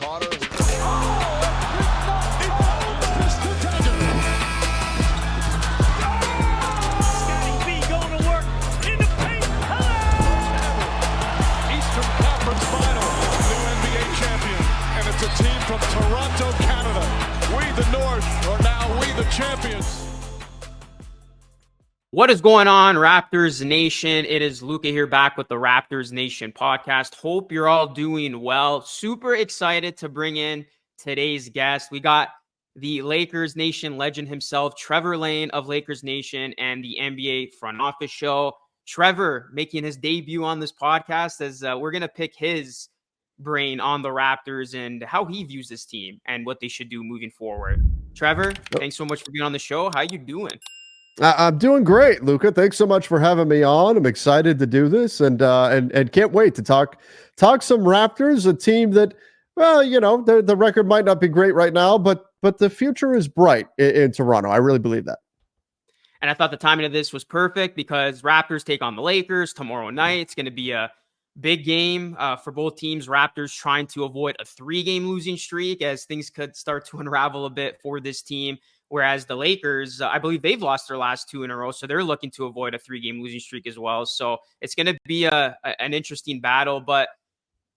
water. Scottie B going to work in the paint. Eastern Conference Final. New NBA champion. And it's a team from Toronto, Canada. We, the North, are now we, the champions. What is going on, Raptors Nation? It is Luca here back with the Raptors Nation podcast. Hope you're all doing well. Super excited to bring in today's guest. We got the Lakers Nation legend himself, Trevor Lane of Lakers Nation and the NBA Front Office Show. Trevor making his debut on this podcast as we're going to pick his brain on the Raptors and how he views this team and what they should do moving forward. Trevor, thanks so much for being on the show. How you doing? I'm doing great, Luca. Thanks so much for having me on. I'm excited to do this and can't wait to talk some Raptors, a team that, well, you know, the record might not be great right now, but the future is bright in Toronto. I really believe that. And I thought the timing of this was perfect because Raptors take on the Lakers tomorrow night. It's going to be a big game for both teams. Raptors trying to avoid a 3-game losing streak as things could start to unravel a bit for this team. Whereas the Lakers, I believe they've lost their last 2 in a row, so they're looking to avoid a 3-game losing streak as well. So it's going to be an interesting battle. But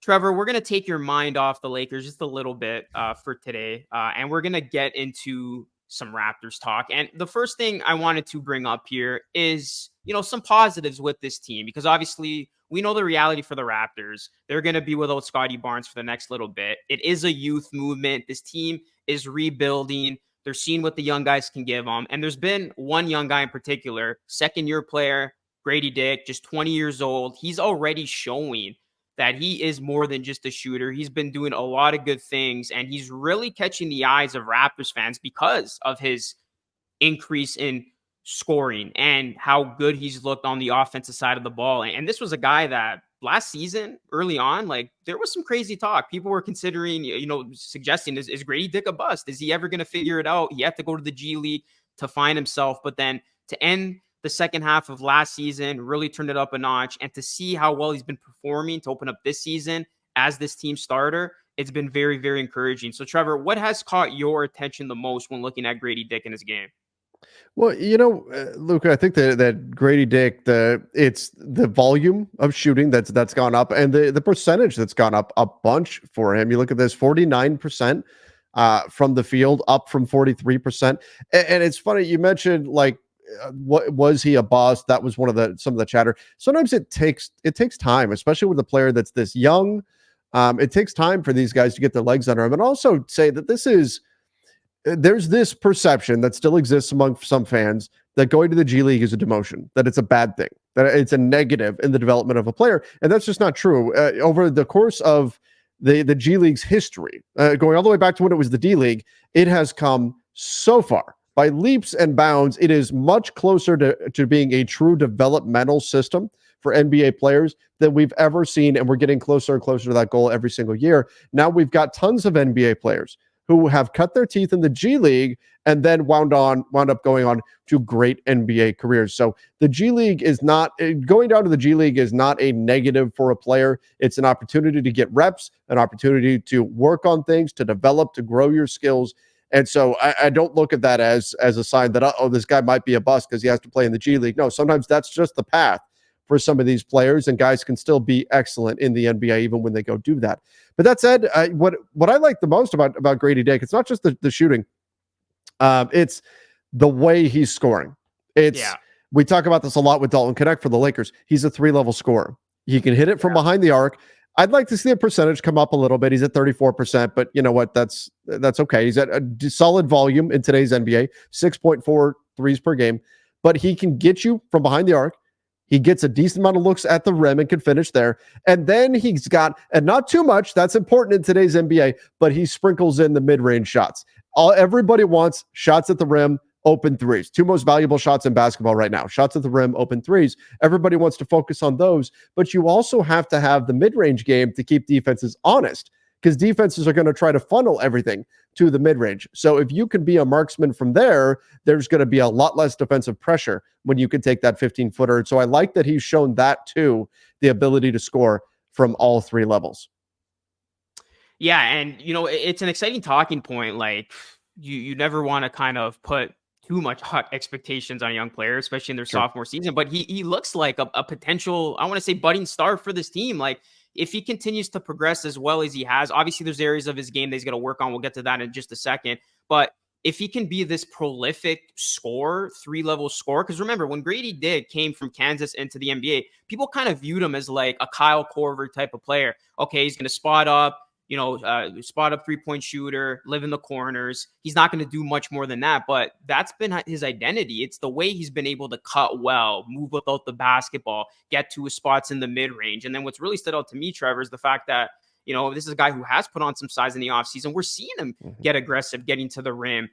Trevor, we're going to take your mind off the Lakers just a little bit for today, and we're going to get into some Raptors talk. And the first thing I wanted to bring up here is, you know, some positives with this team, because obviously we know the reality for the Raptors. They're going to be without Scottie Barnes for the next little bit. It is a youth movement. This team is rebuilding. They're seeing what the young guys can give them. And there's been one young guy in particular, second-year player, Gradey Dick, just 20 years old. He's already showing that he is more than just a shooter. He's been doing a lot of good things, and he's really catching the eyes of Raptors fans because of his increase in scoring and how good he's looked on the offensive side of the ball. And this was a guy that last season, early on, like there was some crazy talk. People were considering, you know, suggesting, is Gradey Dick a bust? Is he ever going to figure it out? He had to go to the G League to find himself. But then to end the second half of last season, really turned it up a notch. And to see how well he's been performing to open up this season as this team starter, it's been very, very encouraging. So Trevor, what has caught your attention the most when looking at Gradey Dick in his game? Well, you know, Luca, I think that Gradey Dick, it's the volume of shooting that's gone up, and the percentage that's gone up a bunch for him. You look at this, 49% from the field, up from 43%. And it's funny, you mentioned like, what was he a bust? That was some of the chatter. Sometimes it takes time, especially with a player that's this young. It takes time for these guys to get their legs under him, and also say that there's this perception that still exists among some fans that going to the G League is a demotion, that it's a bad thing, that it's a negative in the development of a player. And that's just not true. Over the course of the G League's history, going all the way back to when it was the D League, it has come so far by leaps and bounds. It is much closer to being a true developmental system for NBA players than we've ever seen. And we're getting closer and closer to that goal every single year. Now we've got tons of NBA players who have cut their teeth in the G League and then wound up going on to great NBA careers. So the G League is not going down to the G League is not a negative for a player. It's an opportunity to get reps, an opportunity to work on things, to develop, to grow your skills. And so I don't look at that as a sign that, this guy might be a bust because he has to play in the G League. No, sometimes that's just the path for some of these players, and guys can still be excellent in the NBA even when they go do that. But that said, what I like the most about Gradey Dick, it's not just the shooting, it's the way he's scoring. We talk about this a lot with Dalton Connect for the Lakers. He's a 3-level scorer. He can hit it from behind the arc. I'd like to see the percentage come up a little bit. He's at 34%, but you know what? That's okay. He's at a solid volume in today's NBA, 6.4 threes per game, but he can get you from behind the arc. He gets a decent amount of looks at the rim and can finish there. And then he's got, and not too much, that's important in today's NBA, but he sprinkles in the mid-range shots. Everybody wants shots at the rim, open threes. 2 most valuable shots in basketball right now. Shots at the rim, open threes. Everybody wants to focus on those, but you also have to have the mid-range game to keep defenses honest, because defenses are going to try to funnel everything to the mid-range. So if you can be a marksman from there, there's going to be a lot less defensive pressure when you can take that 15-footer. So I like that he's shown that too, the ability to score from all 3 levels. Yeah, and it's an exciting talking point. Like you never want to kind of put too much hot expectations on a young player, especially in their Sure. sophomore season. But he looks like a potential, I want to say, budding star for this team. Like if he continues to progress as well as he has, obviously there's areas of his game that he's going to work on. We'll get to that in just a second. But if he can be this prolific scorer, 3-level scorer, because remember when Gradey Dick came from Kansas into the NBA, people kind of viewed him as like a Kyle Korver type of player. Okay, he's going to spot up 3-point shooter, live in the corners. He's not going to do much more than that, but that's been his identity. It's the way he's been able to cut well, move without the basketball, get to his spots in the mid range. And then what's really stood out to me, Trevor, is the fact that this is a guy who has put on some size in the offseason. We're seeing him get aggressive, getting to the rim,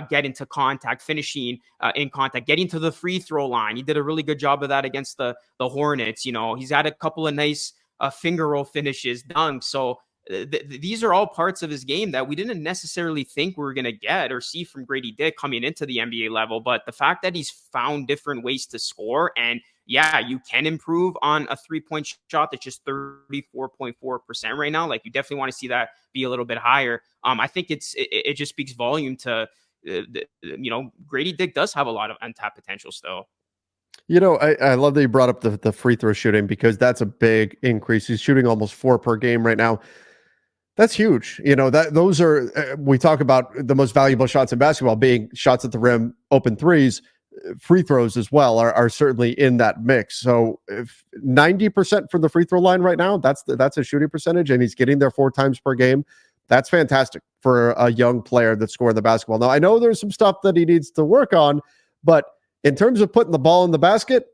get into contact, finishing in contact, getting to the free throw line. He did a really good job of that against the Hornets. He's had a couple of nice finger roll finishes, dunks. So these are all parts of his game that we didn't necessarily think we were going to get or see from Gradey Dick coming into the NBA level. But the fact that he's found different ways to score, and yeah, you can improve on a 3-point shot that's just 34.4% right now. Like you definitely want to see that be a little bit higher. I think it just speaks volume to, Gradey Dick does have a lot of untapped potential still. I love that you brought up the free throw shooting because that's a big increase. He's shooting almost 4 per game right now. That's huge. Those are, we talk about the most valuable shots in basketball being shots at the rim, open threes, free throws as well are certainly in that mix. So if 90% from the free throw line right now, that's a shooting percentage, and he's getting there 4 times per game. That's fantastic for a young player that's scoring the basketball. Now, I know there's some stuff that he needs to work on, but in terms of putting the ball in the basket,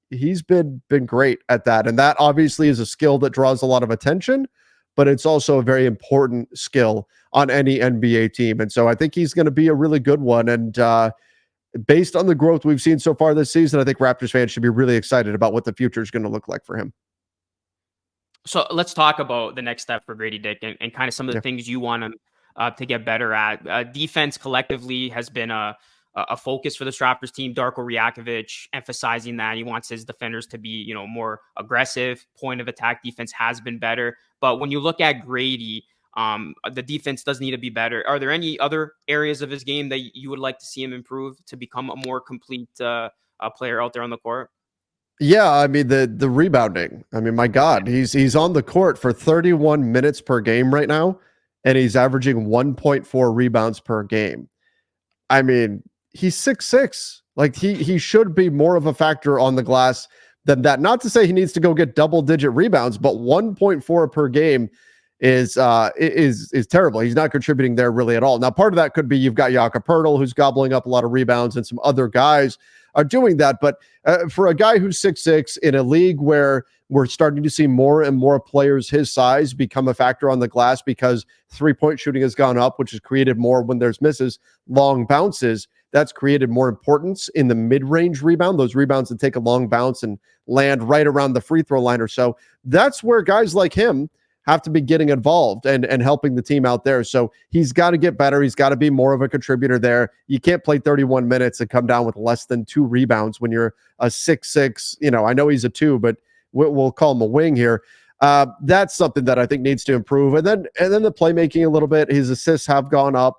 he's been great at that. And that obviously is a skill that draws a lot of attention, but it's also a very important skill on any NBA team. And so I think he's going to be a really good one. And based on the growth we've seen so far this season, I think Raptors fans should be really excited about what the future is going to look like for him. So let's talk about the next step for Gradey Dick and kind of some of the things you want him to get better at. Defense collectively has been a focus for this Raptors team. Darko Rajakovic emphasizing that he wants his defenders to be, more aggressive. Point of attack defense has been better. But when you look at Gradey, the defense does need to be better. Are there any other areas of his game that you would like to see him improve to become a more complete player out there on the court? Yeah, I mean the rebounding. I mean, my God, he's on the court for 31 minutes per game right now, and he's averaging 1.4 rebounds per game. I mean, he's 6'6". Like he should be more of a factor on the glass than that. Not to say he needs to go get double-digit rebounds, but 1.4 per game is terrible. He's not contributing there really at all. Now, part of that could be you've got Jakob Poeltl, who's gobbling up a lot of rebounds, and some other guys are doing that. But for a guy who's 6'6" in a league where we're starting to see more and more players his size become a factor on the glass because 3-point shooting has gone up, which has created more when there's misses, long bounces. That's created more importance in the mid-range rebound, those rebounds that take a long bounce and land right around the free throw line or so. That's where guys like him have to be getting involved and helping the team out there. So he's got to get better. He's got to be more of a contributor there. You can't play 31 minutes and come down with less than 2 rebounds when you're a 6'6". I know he's a 2, but we'll call him a wing here. That's something that I think needs to improve. And then the playmaking a little bit. His assists have gone up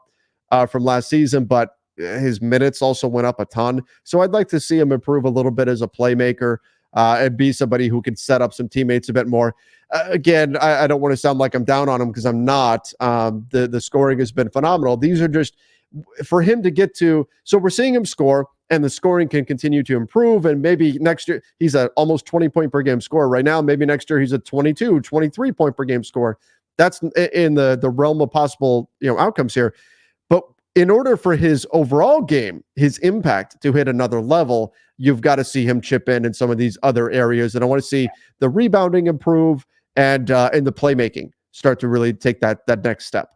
from last season, but his minutes also went up a ton. So I'd like to see him improve a little bit as a playmaker and be somebody who can set up some teammates a bit more. Again, I don't want to sound like I'm down on him because I'm not. The scoring has been phenomenal. These are just for him to get to. So we're seeing him score, and the scoring can continue to improve. And maybe next year he's at almost 20 point per game scorer right now. Maybe next year he's a 22, 23 point per game scorer. That's in the realm of possible outcomes here. But in order for his overall game, his impact to hit another level, you've got to see him chip in some of these other areas. And I want to see the rebounding improve and the playmaking start to really take that next step.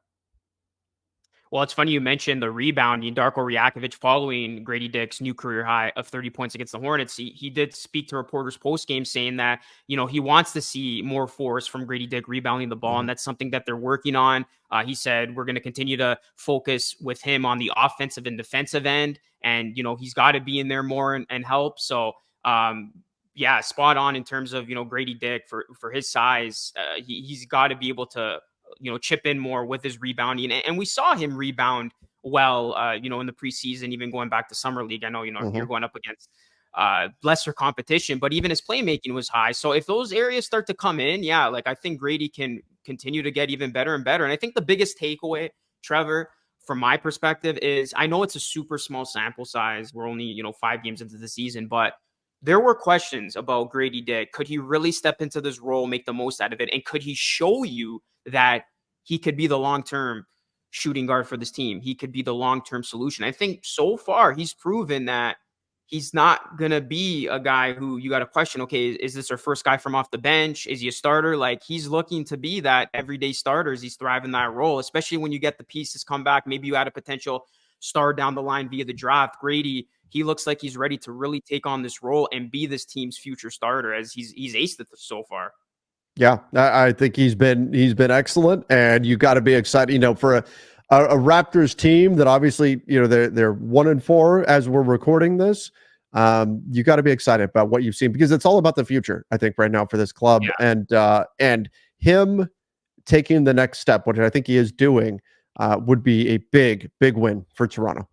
Well, it's funny you mentioned the rebounding. Darko Rajakovic, following Gradey Dick's new career high of 30 points against the Hornets, he did speak to reporters post-game saying that, he wants to see more force from Gradey Dick rebounding the ball, and that's something that they're working on. He said, we're going to continue to focus with him on the offensive and defensive end, and, he's got to be in there more and help. So, yeah, spot on in terms of, Gradey Dick for his size. He's got to be able to chip in more with his rebounding. And we saw him rebound well, in the preseason, even going back to summer league. I know, you're going up against lesser competition, but even his playmaking was high. So if those areas start to come in, yeah, like I think Gradey can continue to get even better and better. And I think the biggest takeaway, Trevor, from my perspective is, I know it's a super small sample size. We're only, 5 games into the season, but there were questions about Gradey Dick. Could he really step into this role, make the most out of it? And could he show you that he could be the long-term shooting guard for this team? He could be the long-term solution. I think so far he's proven that he's not going to be a guy who you got to question, okay, is this our first guy from off the bench? Is he a starter? Like, he's looking to be that everyday starter. He's thriving that role, especially when you get the pieces come back. Maybe you had a potential star down the line via the draft. Gradey, he looks like he's ready to really take on this role and be this team's future starter, as he's aced it so far. Yeah, I think he's been excellent, and you got to be excited, for a Raptors team that obviously, they're 1-4 as we're recording this. You got to be excited about what you've seen, because it's all about the future, I think, right now for this club. Yeah. And him taking the next step, which I think he is doing, would be a big win for Toronto.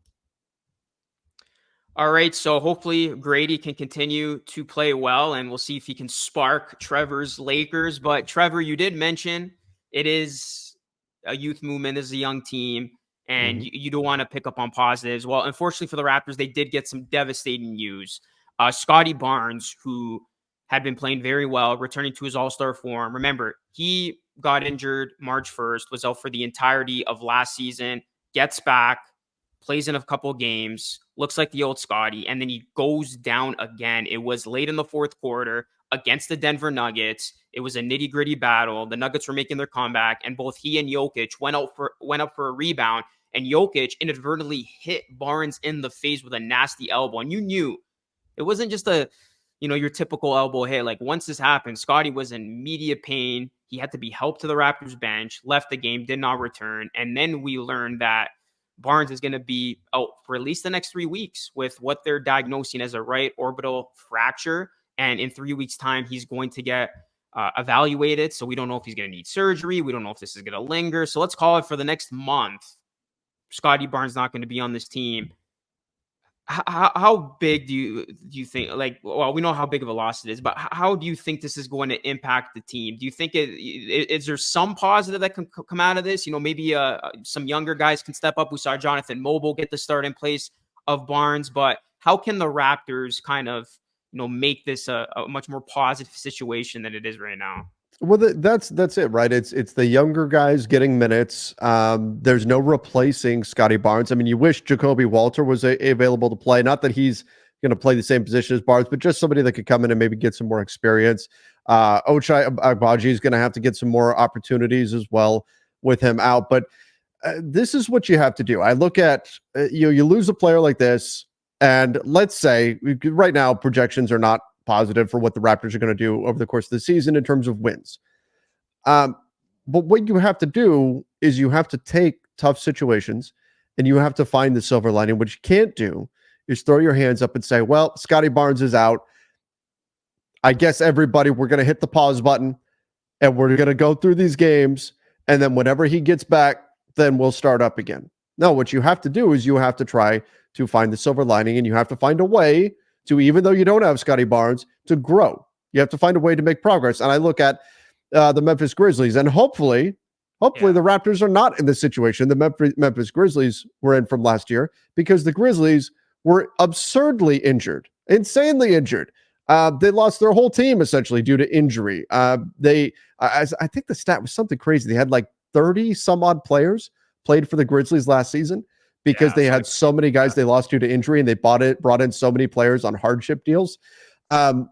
All right, so hopefully Gradey can continue to play well, and we'll see if he can spark Trevor's Lakers. But Trevor, you did mention it is a youth movement, this is a young team, and you don't want to pick up on positives. Well, unfortunately for the Raptors, they did get some devastating news. Scottie Barnes, who had been playing very well, returning to his all-star form. Remember, he got injured March 1st, was out for the entirety of last season, gets back, plays in a couple of games, looks like the old Scottie, and then he goes down again. It was late in the fourth quarter against the Denver Nuggets. It was a nitty-gritty battle. The Nuggets were making their comeback, and both he and Jokic went up for a rebound, and Jokic inadvertently hit Barnes in the face with a nasty elbow. And you knew it wasn't just your typical elbow hit. Like, once this happened, Scottie was in immediate pain. He had to be helped to the Raptors bench, left the game, did not return. And then we learned that Barnes is going to be out for at least the next 3 weeks with what they're diagnosing as a right orbital fracture. And in 3 weeks' time, he's going to get evaluated. So we don't know if he's going to need surgery. We don't know if this is going to linger. So let's call it for the next month. Scottie Barnes not going to be on this team. How big do you think, we know how big of a loss it is, but how do you think this is going to impact the team? Do you think is there some positive that can come out of this? Maybe some younger guys can step up. We saw Jonathan Mobile get the start in place of Barnes, but how can the Raptors kind of, make this a much more positive situation than it is right now? Well, that's it, right? It's the younger guys getting minutes. There's no replacing Scottie Barnes. I mean, you wish Jacoby Walter was available to play. Not that he's going to play the same position as Barnes, but just somebody that could come in and maybe get some more experience. Ochai Agbaji is going to have to get some more opportunities as well with him out. But this is what you have to do. I look at, you lose a player like this, and let's say right now projections are not positive for what the Raptors are going to do over the course of the season in terms of wins. But what you have to do is you have to take tough situations and you have to find the silver lining. What you can't do is throw your hands up and say, well, Scottie Barnes is out. I guess everybody, we're going to hit the pause button and we're going to go through these games. And then whenever he gets back, then we'll start up again. No, what you have to do is you have to try to find the silver lining, and you have to find a way to, even though you don't have Scottie Barnes, to grow. You have to find a way to make progress. And I look at the Memphis Grizzlies, and hopefully the Raptors are not in the situation the Memphis Grizzlies were in from last year, because the Grizzlies were absurdly injured, insanely injured. They lost their whole team essentially due to injury. I think the stat was something crazy. They had like 30 some odd players played for the Grizzlies last season, because they had so many guys they lost due to injury, and they brought in so many players on hardship deals. But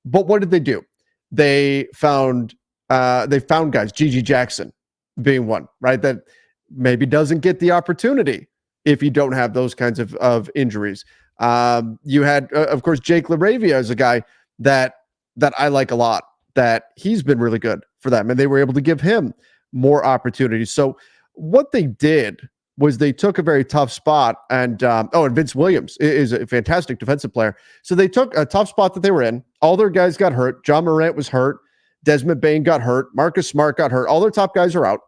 what did they do? They found guys, Gigi Jackson being one, right? That maybe doesn't get the opportunity if you don't have those kinds of injuries. You had, of course, Jake LaRavia is a guy that I like a lot, that he's been really good for them, and they were able to give him more opportunities. So what they did was they took a very tough spot, and Vince Williams is a fantastic defensive player. So they took a tough spot that they were in. All their guys got hurt. John Morant was hurt. Desmond Bane got hurt. Marcus Smart got hurt. All their top guys are out.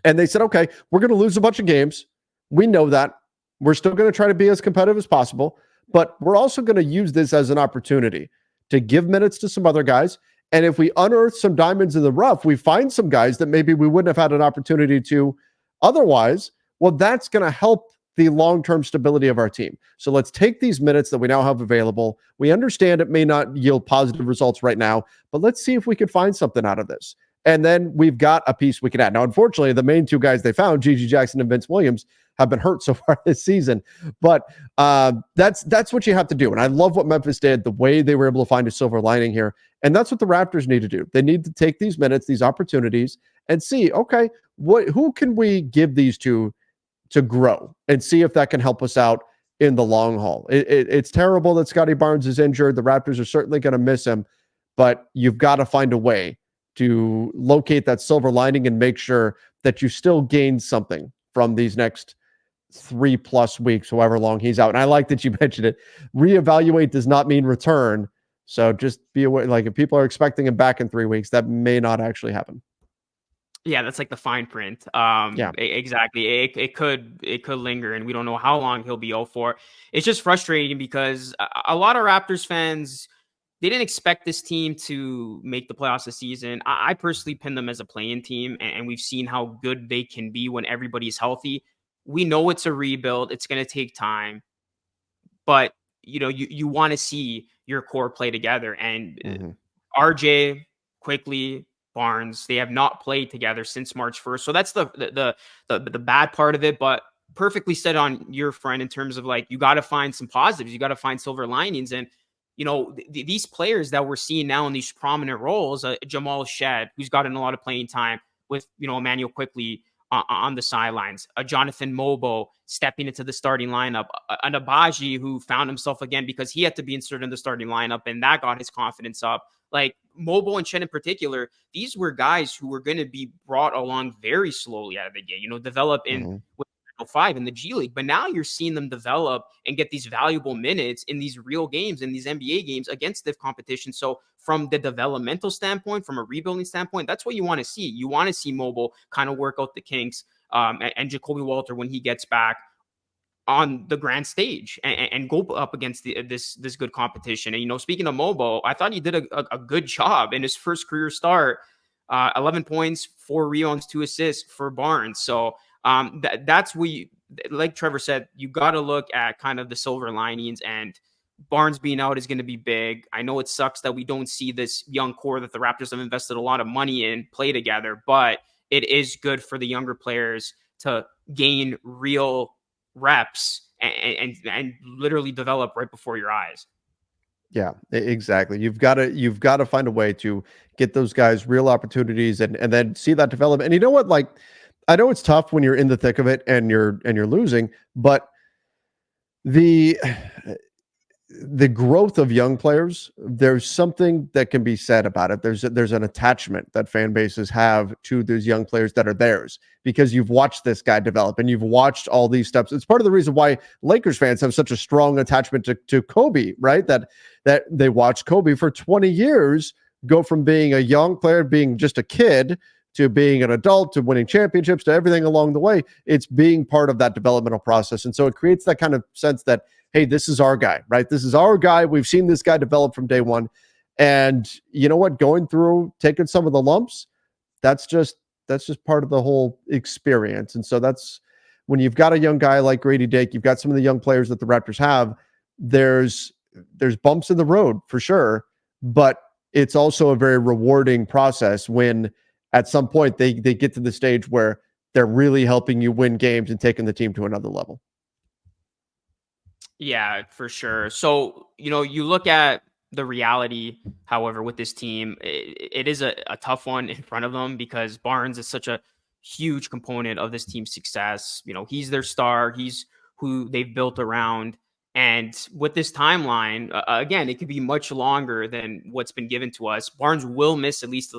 And they said, okay, we're going to lose a bunch of games. We know that. We're still going to try to be as competitive as possible, but we're also going to use this as an opportunity to give minutes to some other guys. And if we unearth some diamonds in the rough, we find some guys that maybe we wouldn't have had an opportunity to otherwise. Well, that's going to help the long-term stability of our team. So let's take these minutes that we now have available. We understand it may not yield positive results right now, but let's see if we could find something out of this. And then we've got a piece we can add. Now, unfortunately, the main two guys they found, Gigi Jackson and Vince Williams, have been hurt so far this season. But that's what you have to do. And I love what Memphis did, the way they were able to find a silver lining here. And that's what the Raptors need to do. They need to take these minutes, these opportunities, and see, okay, who can we give these to grow and see if that can help us out in the long haul. It's terrible that Scottie Barnes is injured. The Raptors are certainly going to miss him, but you've got to find a way to locate that silver lining and make sure that you still gain something from these next 3+ weeks, however long he's out. And I like that you mentioned it. Reevaluate does not mean return. So just be aware, like if people are expecting him back in 3 weeks, that may not actually happen. Yeah, that's like the fine print. Yeah. Exactly. It could linger, and we don't know how long he'll be out for. It's just frustrating because a lot of Raptors fans, they didn't expect this team to make the playoffs this season. I personally pin them as a play-in team, and we've seen how good they can be when everybody's healthy. We know it's a rebuild. It's going to take time, but you want to see your core play together. And RJ, quickly, Barnes, they have not played together since March 1st. So that's the bad part of it, but perfectly said on your friend in terms of like, you got to find some positives. You got to find silver linings. And, these players that we're seeing now in these prominent roles, Jamal Shed, who's gotten a lot of playing time with, Emmanuel quickly on the sidelines, Jonathan Mobo stepping into the starting lineup, an Abaji who found himself again because he had to be inserted in the starting lineup, and that got his confidence up. Like Mobo and Chen in particular, these were guys who were going to be brought along very slowly out of the gate, develop in with 5 in the G League. But now you're seeing them develop and get these valuable minutes in these real games, in these NBA games against stiff competition. So from the developmental standpoint, from a rebuilding standpoint, that's what you want to see. You want to see Mobile kind of work out the kinks, and Jacoby Walter when he gets back on the grand stage and go up against this good competition. And, speaking of Mobile, I thought he did a good job in his first career start. 11 points, 4 rebounds, 2 assists for Barnes. So that's what like Trevor said, you got to look at kind of the silver linings, and Barnes being out is going to be big. I know it sucks that we don't see this young core that the Raptors have invested a lot of money in play together, but it is good for the younger players to gain real reps and literally develop right before your eyes. Yeah, exactly. You've got to find a way to get those guys real opportunities and then see that develop. And you know what? Like, I know it's tough when you're in the thick of it and you're losing, but the growth of young players, there's something that can be said about it. There's an attachment that fan bases have to those young players that are theirs because you've watched this guy develop and you've watched all these steps. It's part of the reason why Lakers fans have such a strong attachment to Kobe, right? That they watched Kobe for 20 years go from being a young player, being just a kid, to being an adult, to winning championships, to everything along the way. It's being part of that developmental process. And so it creates that kind of sense that, hey, this is our guy, right? This is our guy. We've seen this guy develop from day one. And you know what? Going through, taking some of the lumps, that's just part of the whole experience. And so that's when you've got a young guy like Gradey Dick, you've got some of the young players that the Raptors have, there's bumps in the road for sure, but it's also a very rewarding process when at some point they get to the stage where they're really helping you win games and taking the team to another level. Yeah, for sure. So, you look at the reality, however, with this team, it is a tough one in front of them because Barnes is such a huge component of this team's success. He's their star. He's who they've built around. And with this timeline, again, it could be much longer than what's been given to us. Barnes will miss at least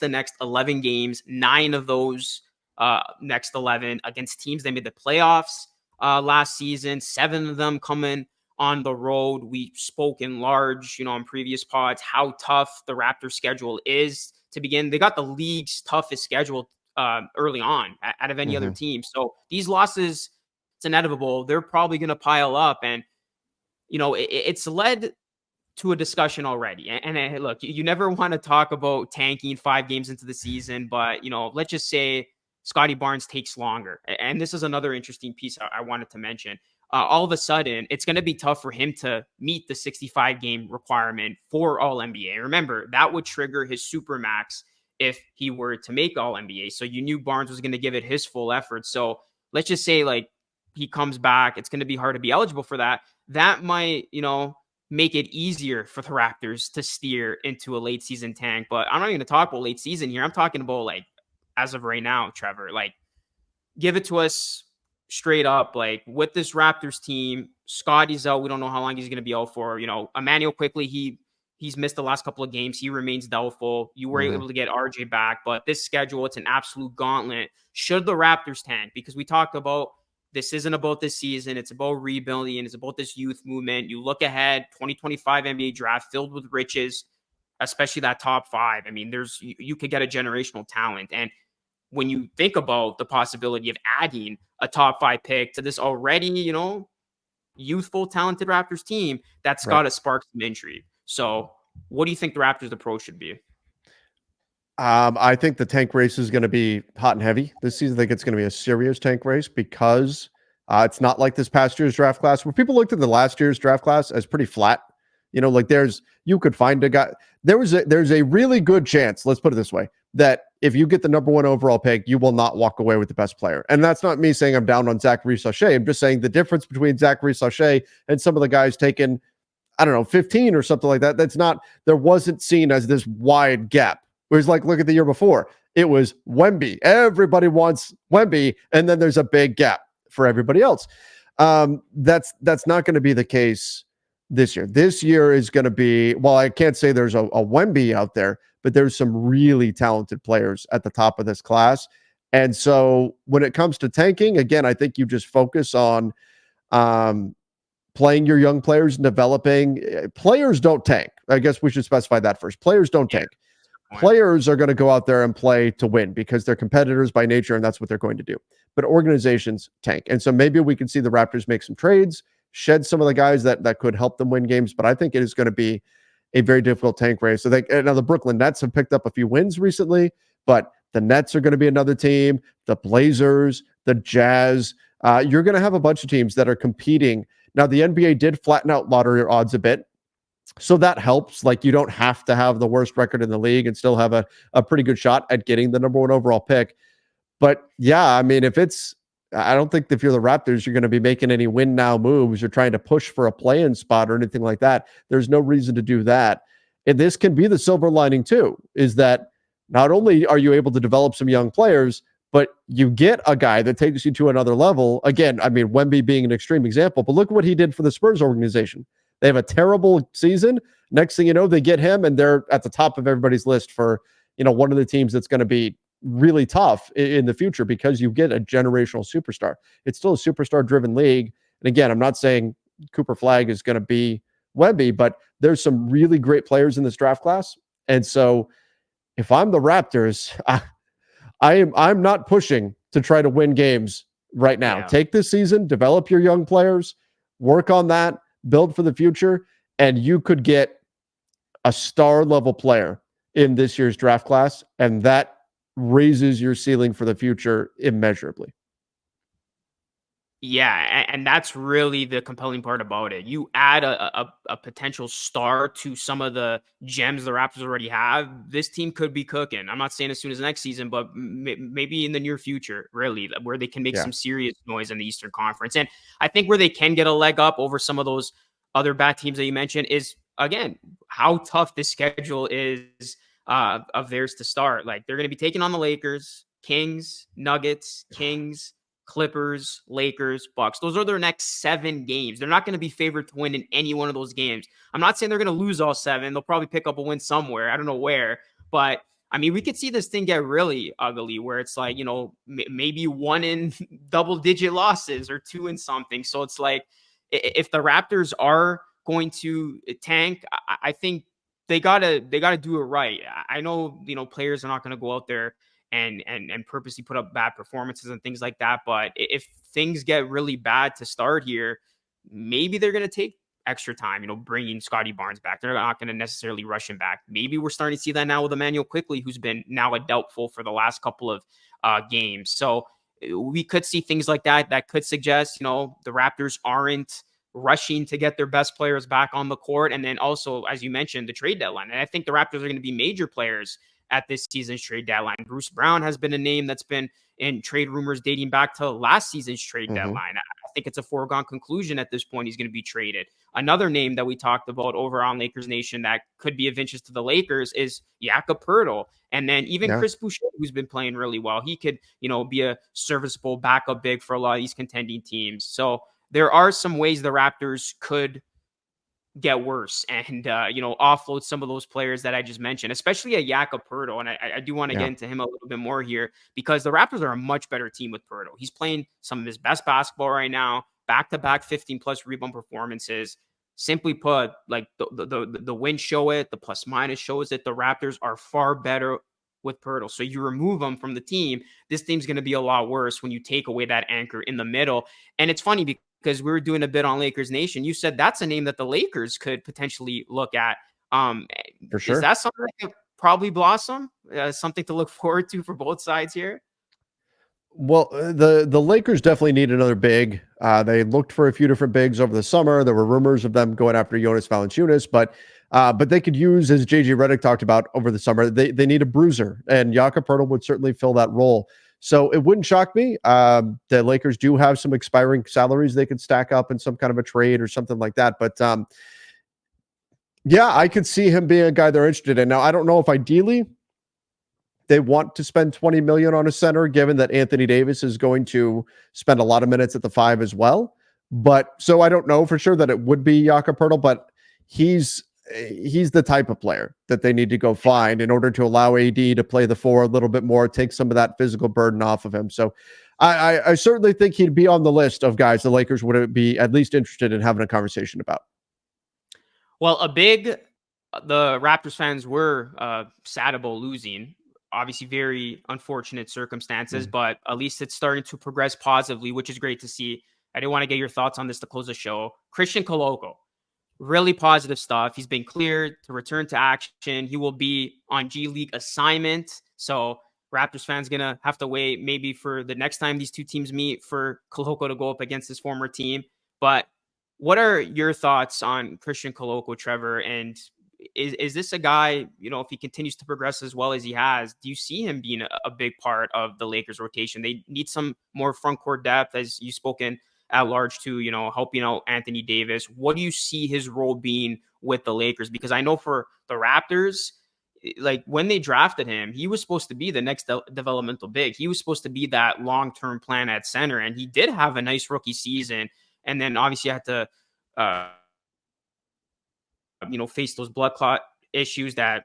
the next 11 games, 9 of those next 11 against teams that made the playoffs last season, 7 of them coming on the road. We spoke in large, on previous pods, how tough the Raptors schedule is to begin. They got the league's toughest schedule early on out of any other Mhm. team. So these losses, it's inevitable. They're probably going to pile up, and it's led to a discussion already. And look, you never want to talk about tanking 5 games into the season, but let's just say Scottie Barnes takes longer. And this is another interesting piece I wanted to mention. All of a sudden, it's going to be tough for him to meet the 65 game requirement for All NBA. Remember, that would trigger his super max if he were to make All NBA. So you knew Barnes was going to give it his full effort. So let's just say like he comes back, it's going to be hard to be eligible for that. That might, make it easier for the Raptors to steer into a late season tank. But I'm not even going to talk about late season here. I'm talking about like as of right now, Trevor. Like, give it to us straight up. Like with this Raptors team, Scottie's out. We don't know how long he's going to be out for. Emmanuel quickly, he's missed the last couple of games. He remains doubtful. You were able to get RJ back, but this schedule, it's an absolute gauntlet. Should the Raptors tank? Because we talked about this isn't about this season. It's about rebuilding. It's about this youth movement. You look ahead, 2025 NBA draft filled with riches, especially that top 5. I mean, you could get a generational talent. And when you think about the possibility of adding a top 5 pick to this already, youthful, talented Raptors team, that's got to spark some intrigue. So what do you think the Raptors' approach should be? I think the tank race is going to be hot and heavy this season. I think it's going to be a serious tank race because it's not like this past year's draft class where people looked at the last year's draft class as pretty flat. Like you could find a guy. There's a really good chance, let's put it this way, that if you get the number 1 overall pick, you will not walk away with the best player. And that's not me saying I'm down on Zachary Sachet. I'm just saying the difference between Zachary Sachet and some of the guys taken, I don't know, 15 or something like that. There wasn't seen as this wide gap. It was like, look at the year before. It was Wemby. Everybody wants Wemby, and then there's a big gap for everybody else. That's not going to be the case this year. This year is going to be, well, I can't say there's a Wemby out there, but there's some really talented players at the top of this class. And so when it comes to tanking, again, I think you just focus on playing your young players and developing. Players don't tank. I guess we should specify that first. Players don't tank. Players are going to go out there and play to win because they're competitors by nature, and that's what they're going to do. But organizations tank. And so maybe we can see the Raptors make some trades, shed some of the guys that could help them win games. But I think it is going to be a very difficult tank race. So now the Brooklyn Nets have picked up a few wins recently, but the Nets are going to be another team, the Blazers, the Jazz. You're going to have a bunch of teams that are competing. Now, the NBA did flatten out lottery odds a bit. So that helps. Like, you don't have to have the worst record in the league and still have a pretty good shot at getting the number 1 overall pick. But yeah, I mean, I don't think if you're the Raptors, you're going to be making any win now moves or trying to push for a play-in spot or anything like that. There's no reason to do that. And this can be the silver lining too, is that not only are you able to develop some young players, but you get a guy that takes you to another level. Again, I mean, Wemby being an extreme example, but look what he did for the Spurs organization. They have a terrible season. Next thing you know, they get him and they're at the top of everybody's list for, one of the teams that's going to be really tough in the future because you get a generational superstar. It's still a superstar driven league. And again, I'm not saying Cooper Flag is going to be Wemby, but there's some really great players in this draft class. And so if I'm the Raptors, I'm not pushing to try to win games right now. Yeah. Take this season, develop your young players, work on that, build for the future, and you could get a star level player in this year's draft class, and that raises your ceiling for the future immeasurably. Yeah, and that's really the compelling part about it. You add a potential star to some of the gems the Raptors already have. This team could be cooking. I'm not saying as soon as next season, but maybe in the near future, really, where they can make some serious noise in the Eastern Conference. And I think where they can get a leg up over some of those other bad teams that you mentioned is, again, how tough this schedule is of theirs to start. Like, they're going to be taking on the Lakers, Kings, Nuggets, Kings, Clippers, Lakers, Bucks. Those are their next 7 games. They're not going to be favored to win in any one of those games. I'm not saying they're going to lose all 7. They'll probably pick up a win somewhere. I don't know where. But, I mean, we could see this thing get really ugly where it's like, maybe 1 in double-digit losses or 2 in something. So it's like, if the Raptors are going to tank, I think they gotta do it right. I know, players are not going to go out there and purposely put up bad performances and things like that. But if things get really bad to start here, maybe they're going to take extra time, bringing Scottie Barnes back. They're not going to necessarily rush him back. Maybe we're starting to see that now with Emmanuel Quickley, who's been now a doubtful for the last couple of games. So we could see things like that could suggest, the Raptors aren't rushing to get their best players back on the court. And then also, as you mentioned, the trade deadline. And I think the Raptors are going to be major players at this season's trade deadline. Bruce Brown has been a name that's been in trade rumors dating back to last season's trade deadline. I think it's a foregone conclusion at this point he's going to be traded. Another name that we talked about over on Lakers Nation that could be of interest to the Lakers is Jakob Poeltl. And then even Chris Boucher, who's been playing really well. He could, be a serviceable backup big for a lot of these contending teams. So there are some ways the Raptors could get worse and, offload some of those players that I just mentioned, especially a Jakob Poeltl. And I do want to get into him a little bit more here because the Raptors are a much better team with Poeltl. He's playing some of his best basketball right now, back-to-back 15-plus rebound performances. Simply put, like the wins show it, the plus-minus shows it. The Raptors are far better with Poeltl. So you remove him from the team, this team's going to be a lot worse when you take away that anchor in the middle. And it's funny because we were doing a bit on Lakers Nation. You said that's a name that the Lakers could potentially look at. For sure. Is that something that could probably blossom? Something to look forward to for both sides here? Well, the Lakers definitely need another big. They looked for a few different bigs over the summer. There were rumors of them going after Jonas Valanciunas, but they could use, as JJ Redick talked about over the summer, they need a bruiser, and Jakob Poeltl would certainly fill that role. So it wouldn't shock me. The Lakers do have some expiring salaries they could stack up in some kind of a trade or something like that. But I could see him being a guy they're interested in. Now, I don't know if ideally they want to spend $20 million on a center, given that Anthony Davis is going to spend a lot of minutes at the 5 as well. But so I don't know for sure that it would be Jakob Poeltl, but he's the type of player that they need to go find in order to allow AD to play the 4 a little bit more, take some of that physical burden off of him. So I certainly think he'd be on the list of guys the Lakers would be at least interested in having a conversation about. Well, the Raptors fans were sad about losing. Obviously, very unfortunate circumstances, but at least it's starting to progress positively, which is great to see. I didn't want to get your thoughts on this to close the show. Christian Koloko, really positive stuff. He's been cleared to return to action. He will be on G League assignment. So Raptors fans going to have to wait maybe for the next time these two teams meet for Koloko to go up against his former team. But what are your thoughts on Christian Koloko, Trevor? And is this a guy, if he continues to progress as well as he has, do you see him being a big part of the Lakers rotation? They need some more front court depth, as you've spoken at large to, helping out Anthony Davis. What do you see his role being with the Lakers? Because I know for the Raptors, like when they drafted him, he was supposed to be the next developmental big. He was supposed to be that long-term plan at center, and he did have a nice rookie season. And then obviously had to, face those blood clot issues that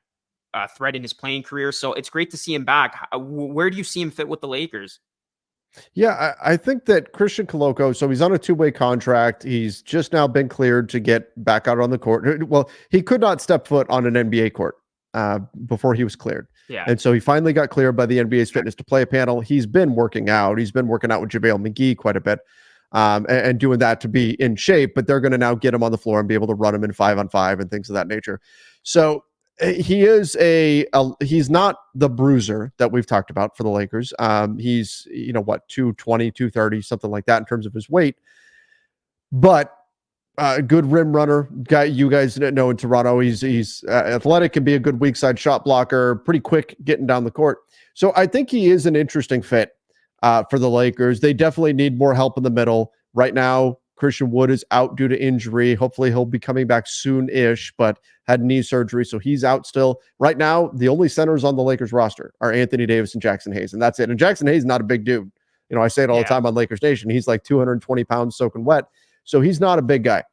threatened his playing career. So it's great to see him back. Where do you see him fit with the Lakers? Yeah, I think that Christian Koloko, so he's on a 2-way contract. He's just now been cleared to get back out on the court. Well, he could not step foot on an NBA court before he was cleared. Yeah. And so he finally got cleared by the NBA's fitness to play panel. He's been working out. He's been working out with JaVale McGee quite a bit. And doing that to be in shape, but they're going to now get him on the floor and be able to run him in 5-on-5 and things of that nature. So he is he's not the bruiser that we've talked about for the Lakers. He's, 220, 230, something like that in terms of his weight, but a good rim runner guy. You guys know in Toronto, he's athletic, can be a good weak side shot blocker, pretty quick getting down the court. So I think he is an interesting fit for the Lakers. They definitely need more help in the middle. Right now, Christian Wood is out due to injury. Hopefully he'll be coming back soon-ish, but had knee surgery, so he's out still. Right now, the only centers on the Lakers roster are Anthony Davis and Jackson Hayes, and that's it. And Jackson Hayes is not a big dude. I say it all the time on Lakers Nation. He's like 220 pounds soaking wet, so he's not a big guy.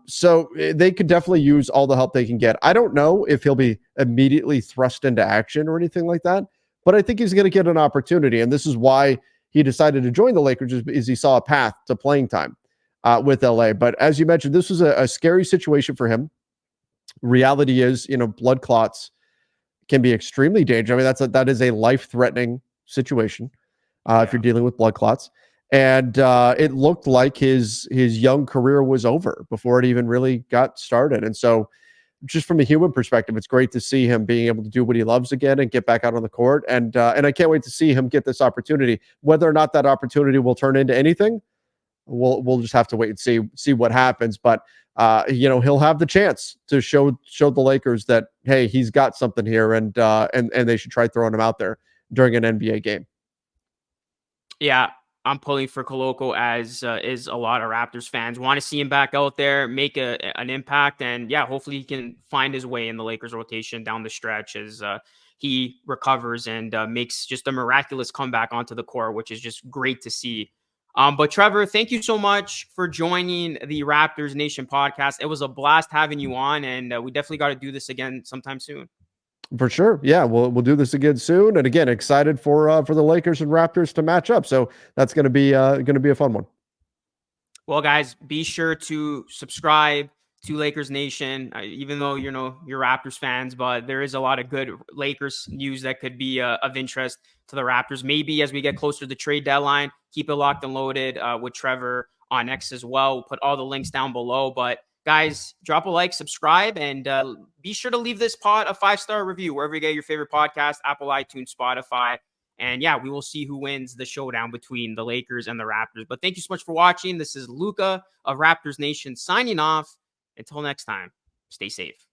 So they could definitely use all the help they can get. I don't know if he'll be immediately thrust into action or anything like that, but I think he's going to get an opportunity, and this is why he decided to join the Lakers, is he saw a path to playing time with LA. But as you mentioned, this was a scary situation for him. Reality is, blood clots can be extremely dangerous. I mean, that is a life-threatening situation if you're dealing with blood clots. And it looked like his young career was over before it even really got started. And so, just from a human perspective, it's great to see him being able to do what he loves again and get back out on the court. And I can't wait to see him get this opportunity. Whether or not that opportunity will turn into anything, we'll just have to wait and see what happens. But he'll have the chance to show the Lakers that, hey, he's got something here, and they should try throwing him out there during an NBA game. Yeah, I'm pulling for Koloko, as is a lot of Raptors fans. Want to see him back out there, make an impact, and hopefully he can find his way in the Lakers rotation down the stretch as he recovers and makes just a miraculous comeback onto the court, which is just great to see. But Trevor, thank you so much for joining the Raptors Nation podcast. It was a blast having you on, and we definitely got to do this again sometime soon. For sure. Yeah, we'll do this again soon. And again, excited for the Lakers and Raptors to match up. So that's going to be a fun one. Well, guys, be sure to subscribe to Lakers Nation, even though you're Raptors fans, but there is a lot of good Lakers news that could be of interest to the Raptors. Maybe as we get closer to the trade deadline, keep it locked and loaded with Trevor on X as well. We'll put all the links down below. But guys, drop a like, subscribe, and be sure to leave this pod a 5-star review wherever you get your favorite podcast, Apple, iTunes, Spotify. And we will see who wins the showdown between the Lakers and the Raptors. But thank you so much for watching. This is Luca of Raptors Nation signing off. Until next time, stay safe.